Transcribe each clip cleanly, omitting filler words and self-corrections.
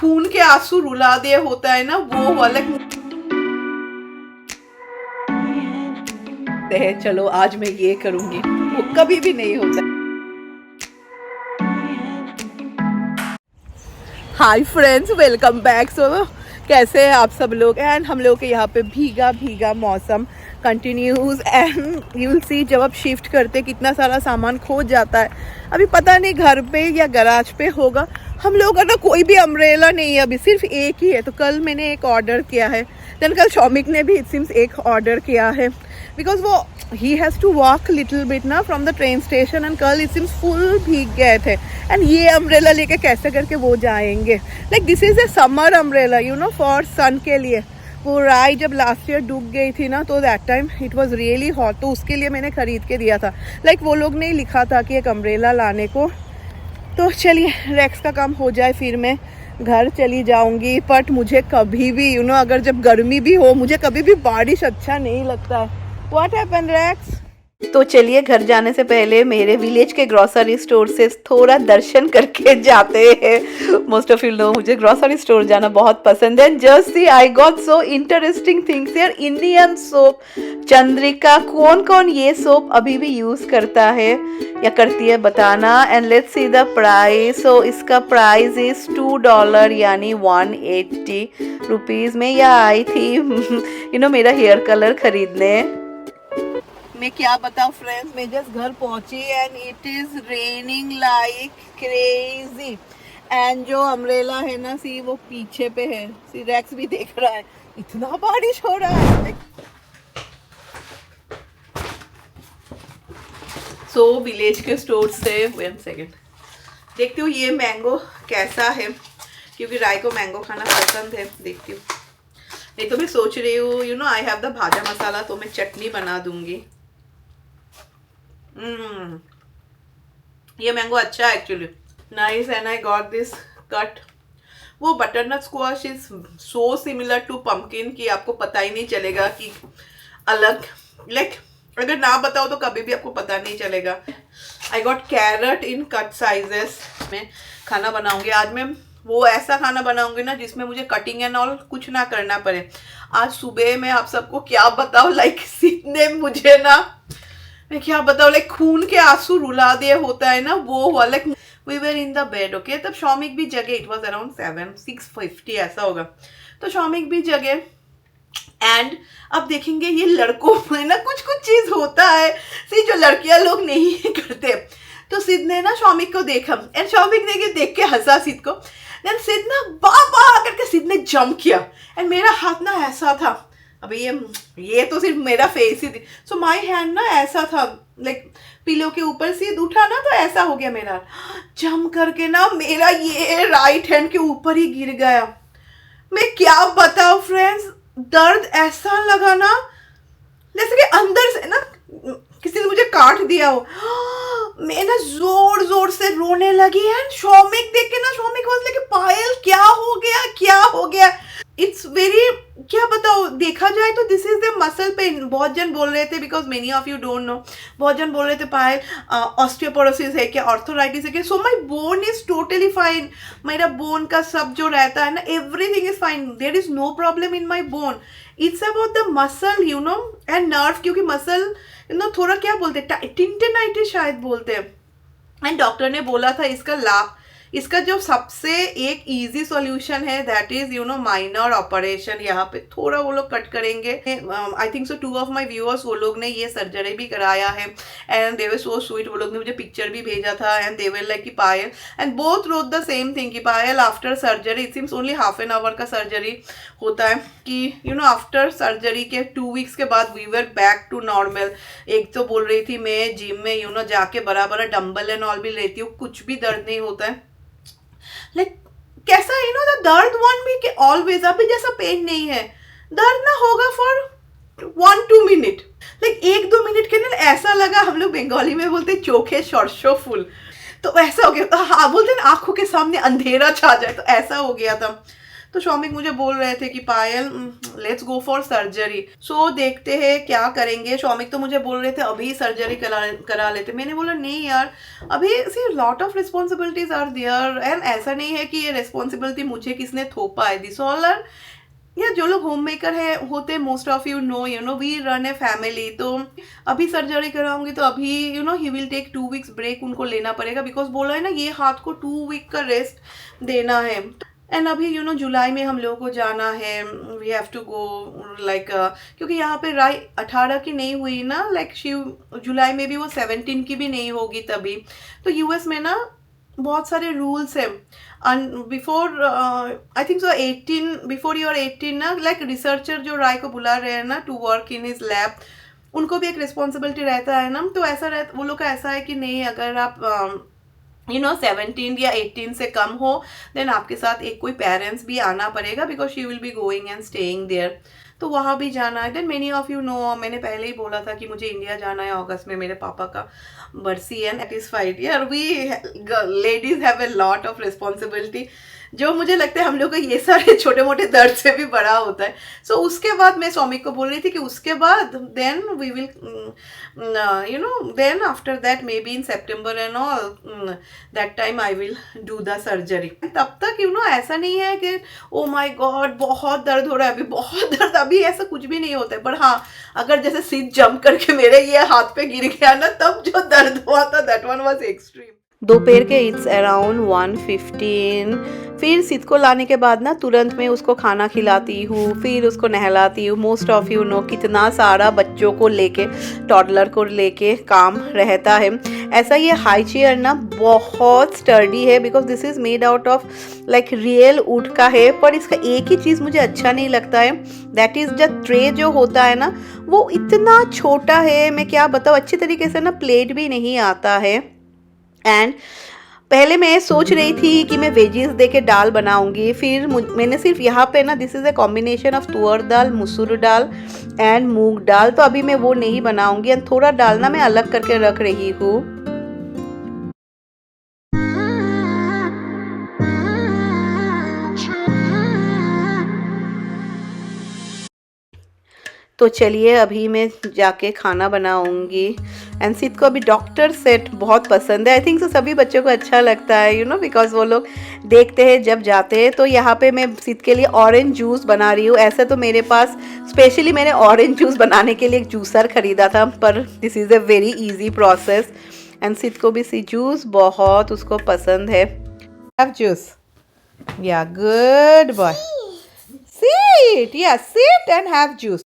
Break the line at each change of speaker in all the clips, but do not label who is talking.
खून के आंसू रुला दिए होता है ना, वो वाला है। चलो आज मैं ये करूंगी, वो कभी भी नहीं होता। Hi friends, welcome back. So कैसे हैं आप सब लोग? एंड हम लोग के यहाँ पे भीगा भीगा मौसम continues. And you will see, जब आप शिफ्ट करते कितना सारा सामान खो जाता है। अभी पता नहीं घर पे या गराज पे होगा। हम लोग का ना कोई भी अम्ब्रेला नहीं है, अभी सिर्फ एक ही है। तो कल मैंने एक ऑर्डर किया है, देन कल शॉमिक ने भी इट सिम्स एक ऑर्डर किया है, बिकॉज वो ही has to walk little bit ना from the train station. And कल इट सिम्स फुल भीग गए थे। एंड ये अम्ब्रेला लेके कैसे करके वो जाएंगे? Like this is a summer umbrella, you know, for sun के लिए। वो राय जब लास्ट ईयर डूब गई थी ना, तो that time it was really hot, तो उसके लिए मैंने ख़रीद के दिया था। लाइक वो लोग ने लिखा था कि एक अम्ब्रेला लाने को। तो चलिए रैक्स का काम हो जाए, फिर मैं घर चली जाऊंगी। बट मुझे कभी भी यू नो अगर जब गर्मी भी हो, मुझे कभी भी बारिश अच्छा नहीं लगता है। What happened Rex? तो चलिए घर जाने से पहले मेरे विलेज के ग्रोसरी स्टोर से थोड़ा दर्शन करके जाते हैं। मोस्ट ऑफ यू नो मुझे ग्रोसरी स्टोर जाना बहुत पसंद है। Just see, I got so interesting things here. Indian soap Chandrika, कौन कौन ये सोप अभी भी यूज करता है या करती है बताना। And let's see the price. So इसका प्राइस इज $2 यानी 180 रुपीज में। या आई थी यू नो मेरा हेयर कलर खरीदने। मैं क्या बताऊं फ्रेंड्स, मैं जस्ट घर पहुंची and it is raining like crazy. And जो अम्ब्रेला है ना, सी वो पीछे पे है। सी रैक्स भी देख रहा है, इतना बारिश हो रहा है। सो विलेज के स्टोर से 1 सेकेंड देखती हूँ ये मैंगो कैसा है, क्योंकि राय को मैंगो खाना पसंद है। देखती हूँ। नहीं तो मैं सोच रही हूँ you know I have the bhaja masala, तो मैं चटनी बना दूंगी। ये मैंगो अच्छा है actually, nice. And I got this cut. वो butternut squash is so similar to pumpkin कि आपको पता ही नहीं चलेगा कि अलग, लाइक अगर ना बताओ तो कभी भी आपको पता नहीं चलेगा। I got carrot in cut sizes. मैं खाना बनाऊंगी आज। मैं वो ऐसा खाना बनाऊंगी ना जिसमें मुझे कटिंग एंड ऑल कुछ ना करना पड़े। आज सुबह मैं आप सबको क्या बताऊँ, लाइक सीधे मुझे ना, मैं क्या बताऊँ, लाइक खून के आंसू रुला दिए होता है ना, वो वाला। We were in the bed, okay. तब शॉमिक भी जगे। इट वॉज अराउंड 6:50 ऐसा होगा। तो शॉमिक भी जगे। एंड अब देखेंगे ये लड़कों में ना कुछ कुछ चीज होता है सी जो लड़कियां लोग नहीं करते। तो सिद्ध ने ना शॉमिक को देखा एंड शॉमिक ने देख के हंसा सिद्ध को। देन सिद्ध ना बाबा करके सिद्ध ने जंप किया एंड मेरा हाथ ना ऐसा था। अभी ये तो सिर्फ मेरा फेस ही थी। सो माई हैंड ना ऐसा था, लाइक पिलो के ऊपर से उठा ना तो ऐसा हो गया मेरा। जंप करके ना मेरा ये राइट हैंड के ऊपर ही गिर गया। मैं क्या बताऊं फ्रेंड्स, दर्द ऐसा लगा ना जैसे कि अंदर से ना किसी ने मुझे काट दिया हो। मैं ना जोर जोर से रोने लगी। एंड शॉमिक देख के ना, शॉमिक वाज लाइक पायल क्या हो गया, क्या हो गया। इट्स वेरी, क्या बताओ, देखा जाए तो this is the muscle pain. बहुत जन बोल रहे थे, because many of you don't know, बहुत जन बोल रहे थे पायल ऑस्टियोपोरोसिस है क्या, ऑर्थोराइटिस है क्या। So my bone is totally fine. मेरा बोन का सब जो रहता है ना, everything is fine. There is no problem in my bone. It's about the muscle you know and nerve, क्योंकि मसल यू नो थोड़ा क्या बोलते हैं, टिंटेनाइटिस शायद बोलते हैं। एंड डॉक्टर ने बोला था इसका जो सबसे एक इजी सॉल्यूशन है that is you know minor operation. यहाँ पे थोड़ा वो लोग कट करेंगे। आई think so 2 of my viewers वो लोग ने ये सर्जरी भी कराया है and they were so sweet. वो लोग ने मुझे पिक्चर भी भेजा था एंड दे वर लाइक कि Payal and both wrote the same thing कि Payal after surgery, it seems only ½ an hour का सर्जरी होता है, कि यू नो आफ्टर सर्जरी के 2 वीक्स के बाद we were back to normal. एक तो बोल रही थी मैं जिम में यू नो जाके बराबर डम्बल एंड ऑल भी लेती हूँ, कुछ भी दर्द नहीं होता है। लाइक कैसा यू नो द दर्द 1 वीक ऑलवेज, अभी जैसा पेन नहीं है। दर्द ना होगा फॉर 1-2 मिनट, लाइक 1-2 मिनट के ना ऐसा लगा, हम लोग बंगाली में बोलते चोखे सरसों फूल, तो ऐसा हो गया। हाँ बोलते ना आंखों के सामने अंधेरा छा जाए, तो ऐसा हो गया था। तो शौमिक मुझे बोल रहे थे कि पायल लेट्स गो फॉर सर्जरी। सो देखते हैं क्या करेंगे। शौमिक तो मुझे बोल रहे थे अभी सर्जरी करा लेते। मैंने बोला नहीं यार, अभी see lot of responsibilities are there, and ऐसा नहीं है कि ये रिस्पॉन्सिबिलिटी मुझे किसने थोपा है। दिस ऑल आर, या जो लोग होम मेकर है होते, most of you know we run a family. तो अभी सर्जरी कराऊंगी तो अभी ही विल टेक 2 वीक्स ब्रेक उनको लेना पड़ेगा, बिकॉज बोला है ना ये हाथ को 2 वीक का रेस्ट देना है। एंड अभी जुलाई में हम लोगों को जाना है, we have to go like, क्योंकि यहाँ पे राय 18 की नहीं हुई ना, लाइक जुलाई में भी वो 17 की भी नहीं होगी तभी। तो यूएस में ना बहुत सारे रूल्स है, before I think so 18, before you are 18 ना, लाइक रिसर्चर जो राय को बुला रहे हैं ना to work in his lab, उनको भी एक रिस्पॉन्सिबिलिटी रहता है ना। तो ऐसा रहता, वो लोग का ऐसा है कि नहीं, अगर आप 17 या 18 से कम हो देन आपके साथ एक कोई पेरेंट्स भी आना पड़ेगा, because she will be going and staying there. तो वहाँ भी जाना है। Then many of you know, मैंने पहले ही बोला था कि मुझे इंडिया जाना है अगस्त में, मेरे पापा का बरसी है। सेटिस्फाइड यार, we ladies have a lot of responsibility, जो मुझे लगता है हम लोग को ये सारे छोटे मोटे दर्द से भी बड़ा होता है। सो उसके बाद मैं सौमिक को बोल रही थी कि उसके बाद then we will then after that maybe in September and all, that time I will do the surgery. तब तक ऐसा नहीं है कि ओ माय गॉड बहुत दर्द हो रहा है, अभी बहुत दर्द, अभी ऐसा कुछ भी नहीं होता है। पर हाँ, अगर जैसे सीट जंप करके मेरे ये हाथ पे गिर गया ना, तब जो दर्द हुआ था दैट वन वाज एक्सट्रीम। दोपहर के इट्स अराउंड 1:15। फिर सिद को लाने के बाद ना तुरंत मैं उसको खाना खिलाती हूँ, फिर उसको नहलाती हूँ। मोस्ट ऑफ यू नो कितना सारा बच्चों को लेके, टॉडलर को लेके काम रहता है। ऐसा ये हाई चेयर ना बहुत स्टर्डी है, because this is made out of like real would का है। पर इसका एक ही चीज़ मुझे अच्छा नहीं लगता है, दैट इज़ द ट्रे जो होता है ना, वो इतना छोटा है, मैं क्या बताऊँ, अच्छी तरीके से ना प्लेट भी नहीं आता है। एंड पहले मैं सोच रही थी कि मैं वेजीज दे के दाल बनाऊंगी, फिर मैंने सिर्फ यहाँ पे ना, this is a combination of तुअर दाल, मसूर दाल एंड मूंग दाल, तो अभी मैं वो नहीं बनाऊंगी। एंड थोड़ा दाल ना मैं अलग करके रख रही हूँ। तो चलिए अभी मैं जाके खाना बनाऊंगी। एंड सिद को अभी डॉक्टर सेट बहुत पसंद है। आई थिंक सभी बच्चों को अच्छा लगता है बिकॉज वो लोग देखते हैं जब जाते हैं। तो यहाँ पे मैं सिद के लिए ऑरेंज जूस बना रही हूँ। ऐसा तो मेरे पास स्पेशली मैंने ऑरेंज जूस बनाने के लिए एक जूसर ख़रीदा था, पर this is a very easy process. And Sid को भी सी जूस बहुत उसको पसंद है। हैव जूस, या गुड बॉय, सिट, या सिट एंड हैव जूस।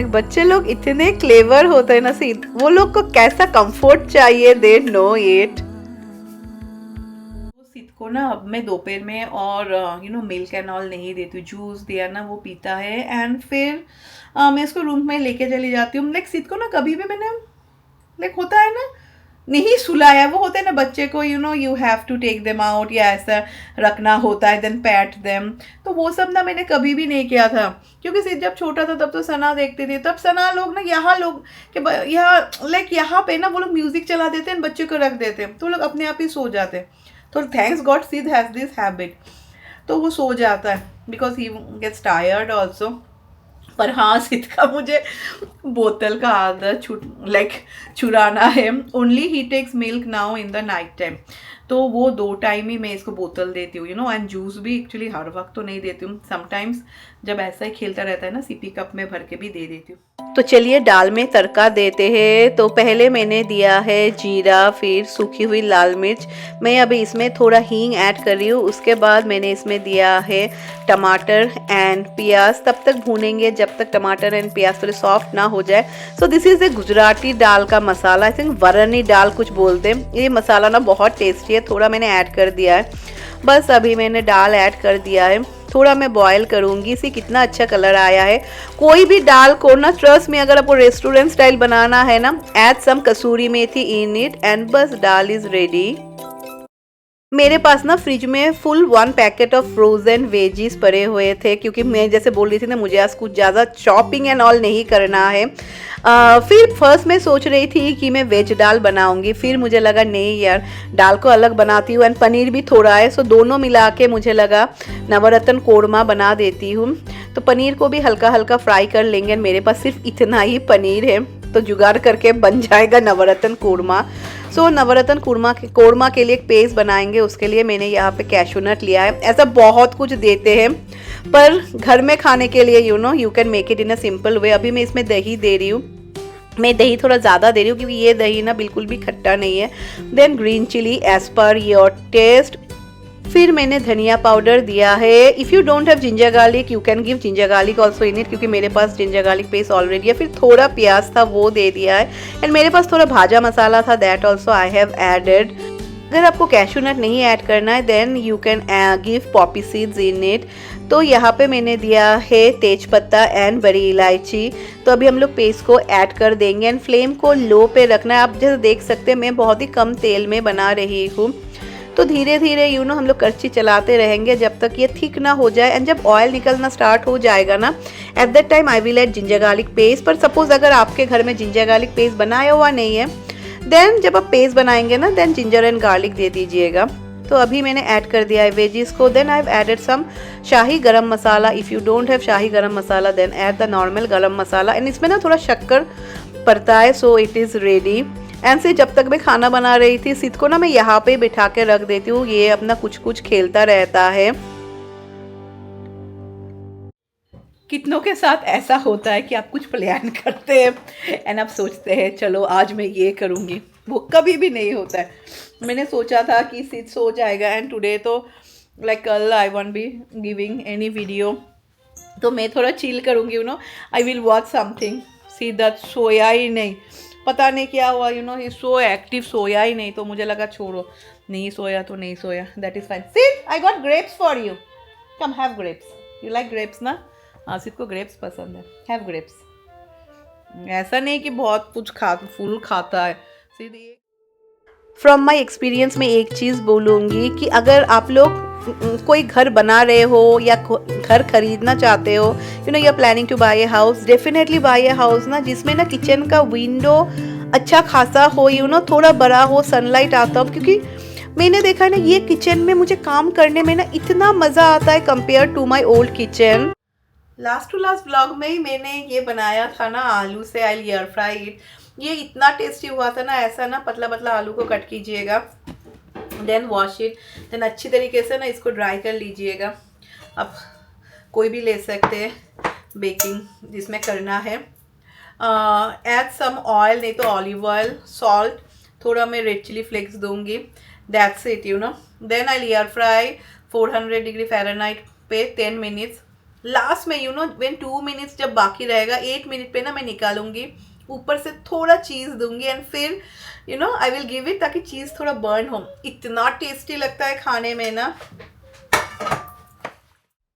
बच्चे लोग इतने क्लेवर होते हैं ना, सीध वो लोग को कैसा कंफर्ट चाहिए, दे नो इट। सीध को ना अब मैं दोपहर में और मिल्क एंड ऑल नहीं देती हूँ, जूस दिया ना वो पीता है। एंड फिर मैं इसको रूम में लेके चली जाती हूँ। लाइक सीध को ना कभी भी मैंने लाइक होता है ना नहीं सुलाया, वो होता है ना बच्चे को you have to take them out, या ऐसा रखना होता है, देन पैट देम। तो वो सब ना मैंने कभी भी नहीं किया था, क्योंकि सिर्फ जब छोटा था तब तो सना देखते थे। तब सना लोग ना यहाँ लोग कि यहाँ पे ना वो लोग म्यूजिक चला देते हैं, बच्चे को रख देते हैं, तो लोग अपने आप ही सो जाते। तो thanks God Sid has this habit, तो वो सो जाता है because he gets tired also. पर हाँ, सिद का मुझे बोतल का आदत चुराना है। Only he takes milk now in the night time, तो वो 2 टाइम ही मैं इसको बोतल देती हूँ एंड जूस भी एक्चुअली हर वक्त तो नहीं देती हूँ, समटाइम्स जब ऐसा ही खेलता रहता है ना सिपी कप में भर के भी दे देती हूँ। तो चलिए दाल में तड़का देते हैं। तो पहले मैंने दिया है जीरा, फिर सूखी हुई लाल मिर्च। मैं अभी इसमें थोड़ा हींग ऐड कर रही हूँ। उसके बाद मैंने इसमें दिया है टमाटर एंड प्याज। तब तक भूनेंगे जब तक टमाटर एंड प्याज थोड़े सॉफ्ट ना हो जाए। So this is a Gujarati dal का मसाला, आई थिंक वरनी दाल कुछ बोलते हैं। ये मसाला ना बहुत टेस्टी है, थोड़ा मैंने ऐड कर दिया है। बस अभी मैंने दाल ऐड कर दिया है, थोड़ा मैं बॉयल करूंगी। इसी कितना अच्छा कलर आया है। कोई भी दाल को ना ट्रस्ट में, अगर आपको रेस्टोरेंट स्टाइल बनाना है ना, add some kasuri methi in it and बस दाल इज रेडी। मेरे पास ना फ्रिज में full 1 packet of frozen veggies पड़े हुए थे, क्योंकि मैं जैसे बोल रही थी ना, मुझे आज कुछ ज़्यादा शॉपिंग एंड ऑल नहीं करना है। फिर फर्स्ट मैं सोच रही थी कि मैं वेज दाल बनाऊंगी, फिर मुझे लगा नहीं यार, दाल को अलग बनाती हूँ एंड पनीर भी थोड़ा है, सो दोनों मिला के मुझे लगा नवरत्न कोरमा बना देती हूँ। तो पनीर को भी हल्का हल्का फ्राई कर लेंगे, मेरे पास सिर्फ इतना ही पनीर है, तो जुगाड़ करके बन जाएगा नवरत्न कोरमा। सो नवरत्न कोरमा के लिए एक पेस्ट बनाएंगे, उसके लिए मैंने यहाँ पे कैशू नट लिया है। ऐसा बहुत कुछ देते हैं, पर घर में खाने के लिए you can make it in a simple way. अभी मैं इसमें दही दे रही हूँ, मैं दही थोड़ा ज़्यादा दे रही हूँ क्योंकि ये दही ना बिल्कुल भी खट्टा नहीं है। Then green chilli as per your taste. फिर मैंने धनिया पाउडर दिया है। If you don't have ginger garlic you can give ginger garlic also in it, क्योंकि मेरे पास जिंजर गार्लिक पेस्ट ऑलरेडी है। फिर थोड़ा प्याज था वो दे दिया है, एंड मेरे पास थोड़ा भाजा मसाला था, that also I have added. अगर आपको कैशू नट नहीं ऐड करना है then you can give poppy seeds in it. तो यहाँ पे मैंने दिया है तेज पत्ता एंड बड़ी इलायची। तो अभी हम लोग पेस्ट को ऐड कर देंगे एंड फ्लेम को लो पे रखना है। आप जैसे देख सकते हैं मैं बहुत ही कम तेल में बना रही हूँ, तो धीरे धीरे हम लोग करछी चलाते रहेंगे जब तक ये थिक ना हो जाए। एंड जब ऑयल निकलना स्टार्ट हो जाएगा ना, at that time I will add ginger garlic paste. पर सपोज अगर आपके घर में जिंजर गार्लिक पेस्ट बनाया हुआ नहीं है, देन जब आप पेस्ट बनाएंगे ना, देन जिंजर एंड गार्लिक दे दीजिएगा। तो अभी मैंने ऐड कर दिया है वेजीज को। Then I have added some shahi garam masala. If you don't have shahi garam masala then add the normal garam masala. And इसमें ना थोड़ा शक्कर पड़ता है, so it is ready. And से जब तक मैं खाना बना रही थी, सिद्ध को ना मैं यहाँ पे बिठा के रख देती हूँ, ये अपना कुछ कुछ खेलता रहता है। कितनों के साथ ऐसा होता है कि आप कुछ प्लान करते हैं एंड आप सोचते हैं चलो आज मैं ये करूँगी, वो कभी भी नहीं होता है। मैंने सोचा था कि सिद्ध सो जाएगा एंड टुडे तो लाइक कल I want be giving any video, तो मैं थोड़ा चिल करूँगी, आई विल वॉच समथिंग। सीधा सोया ही नहीं, पता नहीं क्या हुआ, ही सो एक्टिव, सोया ही नहीं। तो मुझे लगा छोड़ो, नहीं सोया तो नहीं सोया, that is fine. Sid I got grapes for you, come have grapes. You like grapes ना? हाँ, सिद्ध को ग्रेप्स पसंद है, हैव ग्रेप्स। ऐसा नहीं कि बहुत कुछ फुल खाता है सिद्ध। फ्रॉम माई एक्सपीरियंस में एक चीज़ बोलूँगी कि अगर आप लोग कोई घर बना रहे हो या घर खरीदना चाहते हो, you are planning to buy a house, definitely buy a house ना जिसमें ना किचन का विंडो अच्छा खासा हो, थोड़ा बड़ा हो, सनलाइट आता हो। क्योंकि मैंने देखा है ना, ये किचन में मुझे काम करने में ना इतना मज़ा आता है compare to my old kitchen. Last to last blog में ही मैंने ये बनाया था ना आलू से, आई एयर फ्राई इट। ये इतना टेस्टी हुआ था ना। ऐसा ना पतला पतला आलू को कट कीजिएगा, देन वॉश इट, देन अच्छी तरीके से ना इसको ड्राई कर लीजिएगा। अब कोई भी ले सकते हैं बेकिंग जिसमें करना है। ऐड सम ऑयल, नहीं तो ऑलिव ऑयल, सॉल्ट, थोड़ा मैं रेड चिली फ्लेक्स दूंगी, that's it. Then I air fry 400 degree Fahrenheit पे 10 मिनट्स। लास्ट में व्हेन 2 मिनट्स जब बाकी रहेगा, 8 मिनट पे ना मैं निकालूंगी, ऊपर से थोड़ा चीज़ दूंगी एंड फिर आई विल गिव इट, ताकि चीज़ थोड़ा बर्न हो। इतना टेस्टी लगता है खाने में ना।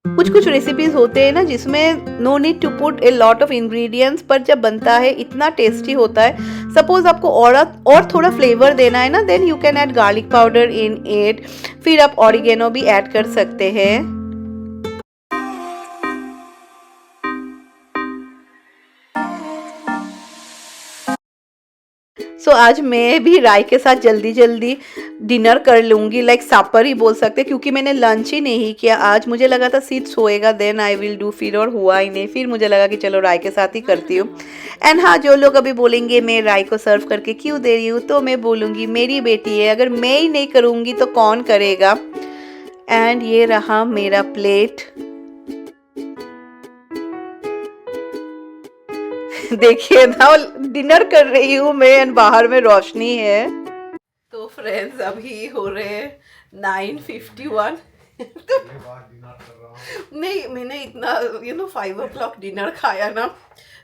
कुछ कुछ रेसिपीज होते हैं ना जिसमें no need to put a lot of ingredients, पर जब बनता है इतना टेस्टी होता है। सपोज आपको और थोड़ा फ्लेवर देना है ना, then you can add garlic powder in it. फिर आप ऑरिगेनो भी ऐड कर सकते हैं। सो आज मैं भी राय के साथ जल्दी जल्दी डिनर कर लूँगी, लाइक सापर ही बोल सकते, क्योंकि मैंने लंच ही नहीं किया आज। मुझे लगा था सिद्ध सोएगा देन आई विल डू, फिर और हुआ ही नहीं। फिर मुझे लगा कि चलो राय के साथ ही करती हूँ। एंड हाँ, जो लोग अभी बोलेंगे मैं राय को सर्व करके क्यों दे रही हूँ, तो मैं बोलूँगी मेरी बेटी है, अगर मैं ही नहीं करूँगी तो कौन करेगा। एंड ये रहा मेरा प्लेट। देखिए ना, डिनर कर रही हूँ मैं एंड बाहर में रोशनी है। तो फ्रेंड्स अभी हो रहे 9:51। नहीं, मैंने इतना 5 o'clock डिनर खाया ना,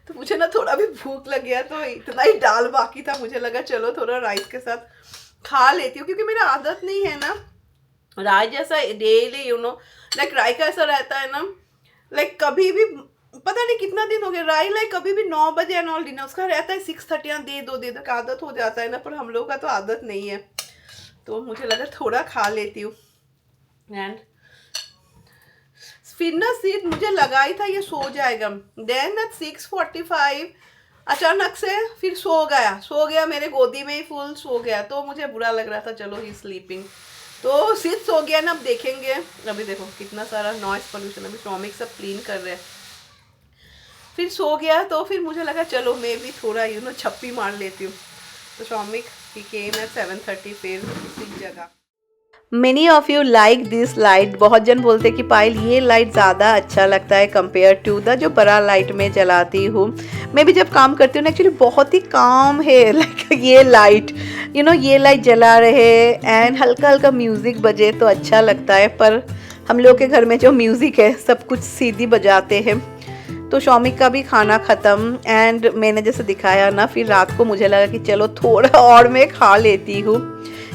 तो मुझे ना थोड़ा भी भूख लग गया, तो इतना ही दाल बाकी था, मुझे लगा चलो थोड़ा राइस के साथ खा लेती हूँ। क्योंकि मेरा आदत नहीं है ना राइस जैसा डेली, लाइक राय का ऐसा रहता है ना, लाइक कभी भी पता नहीं कितना दिन हो गया राई, लाइक कभी भी 9 बजे एंड ऑल डिनर, उसका रहता है 6:30 दे दो का आदत हो जाता है ना, पर हम लोग का तो आदत नहीं है। तो मुझे लगा थोड़ा खा लेती हूँ। एंड फिर ना सिर्फ मुझे लगा ही था ये सो जाएगा, देन एट 6:45 अचानक से फिर सो गया मेरे गोदी में ही फुल सो गया। तो मुझे बुरा लग रहा था, चलो ही स्लीपिंग, तो सिर्फ सो गया ना। अब देखेंगे, अभी देखो कितना सारा नॉइस पोल्यूशन, अभी श्रमिक सब क्लीन कर रहे हैं। फिर सो गया तो फिर मुझे लगा चलो मैं भी थोड़ा छप्पी मार लेती हूँ। तो श्रमिक ही केम एट 7:30 फिर उसी जगह। Many of you like this light. बहुत जन बोलते कि पायल ये लाइट ज़्यादा अच्छा लगता है कंपेयर टू द जो बड़ा लाइट में जलाती हूँ। मैं भी जब काम करती हूँ ना एक्चुअली बहुत ही काम है, लाइक ये लाइट ये लाइट जला रहे एंड हल्का हल्का म्यूज़िक बजे तो अच्छा लगता है। पर हम लोग के घर में जो म्यूज़िक है सब कुछ सीधी बजाते हैं। तो शौमिक का भी खाना ख़त्म एंड मैंने जैसे दिखाया ना, फिर रात को मुझे लगा कि चलो थोड़ा और मैं खा लेती हूँ,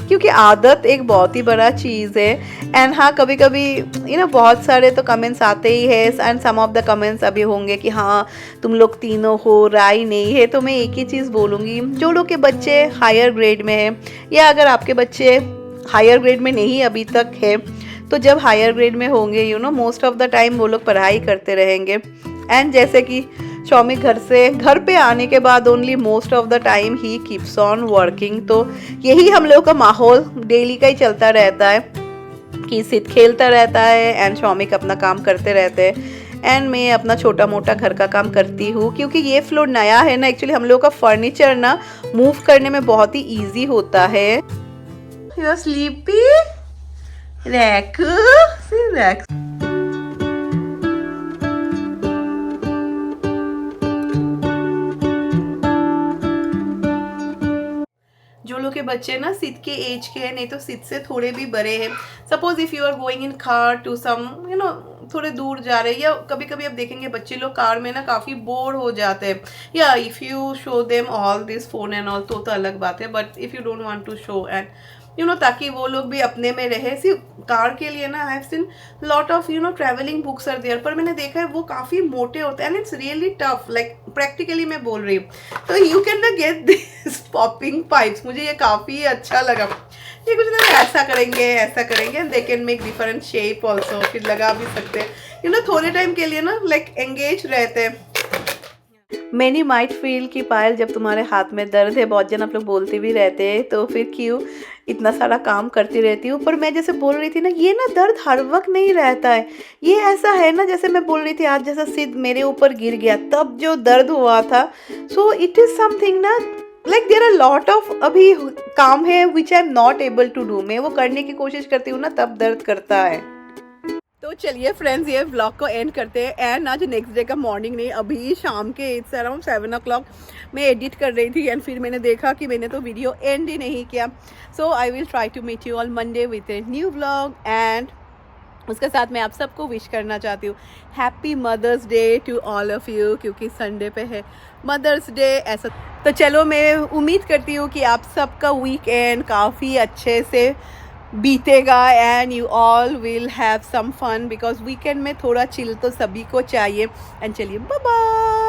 क्योंकि आदत एक बहुत ही बड़ा चीज़ है। एंड हाँ, कभी कभी बहुत सारे तो कमेंट्स आते ही है and some of the comments अभी होंगे कि हाँ तुम लोग तीनों हो, राय नहीं है। तो मैं एक ही चीज़ बोलूँगी, जो लोग के बच्चे हायर ग्रेड में है या अगर आपके बच्चे हायर ग्रेड में नहीं अभी तक है, तो जब हायर ग्रेड में होंगे मोस्ट ऑफ द टाइम वो लोग पढ़ाई करते रहेंगे। एंड जैसे कि शौमिक घर पे आने के बाद only most of the time he keeps on working. तो यही हम लोग का माहौल डेली का ही चलता रहता है कि सिद्ध खेलता रहता है एंड शौमिक अपना काम करते रहते हैं एंड मैं अपना छोटा मोटा घर का काम करती हूँ। क्योंकि ये फ्लोर नया है ना, एक्चुअली हम लोग का फर्नीचर ना मूव करने में बहुत ही ईजी होता है। You are sleepy relax. जो लोग के बच्चे ना सिद्ध के एज के हैं, नहीं तो सिद्ध से थोड़े भी बड़े हैं, suppose if you are going in car to some थोड़े दूर जा रहे हैं, या कभी कभी आप देखेंगे बच्चे लोग कार में ना काफ़ी बोर हो जाते हैं, या if you show them all this phone and all तो अलग बात है। But if you don't want to show and ताकि वो लोग भी अपने में रहे। सिर्फ कार के लिए ना I have seen lot of travelling books are there, पर मैंने देखा है वो काफ़ी मोटे होते हैं and it's really tough, like practically मैं बोल रही हूँ। तो यू कैन ना गेट दिस पॉपिंग पाइप्स, मुझे ये काफ़ी अच्छा लगा। ये कुछ ना ऐसा करेंगे and they can make different shape also, फिर लगा भी सकते हैं थोड़े टाइम के लिए ना, लाइक एंगेज रहते हैं। मैनी माइट फील कि पायल जब तुम्हारे हाथ में दर्द है, बहुत जन आप लोग बोलते भी रहते हैं तो फिर क्यों इतना सारा काम करती रहती हूँ। पर मैं जैसे बोल रही थी ना, ये ना दर्द हर वक्त नहीं रहता है। ये ऐसा है ना, जैसे मैं बोल रही थी आज जैसा सिद्ध मेरे ऊपर गिर गया तब जो दर्द हुआ था, सो इट इज़ समथिंग ना, like there are lot of अभी काम है which I am not able to do. मैं वो करने की कोशिश करती हूँ ना तब दर्द करता है। तो चलिए फ्रेंड्स, ये व्लॉग को एंड करते हैं। एंड आज नेक्स्ट डे का मॉर्निंग नहीं, अभी शाम के इट्स अराउंड 7 o'clock मैं एडिट कर रही थी एंड फिर मैंने देखा कि मैंने तो वीडियो एंड ही नहीं किया। So I will try to meet you on Monday with a new vlog and उसके साथ मैं आप सबको विश करना चाहती हूँ happy mother's day to all of you, क्योंकि संडे पे है मदर्स डे ऐसा। तो चलो, मैं उम्मीद करती हूँ कि आप सबका वीकेंड काफ़ी अच्छे से बीतेगा and you all will have some fun, because weekend में थोड़ा चिल तो सभी को चाहिए। एंड चलिए, बाय बाय।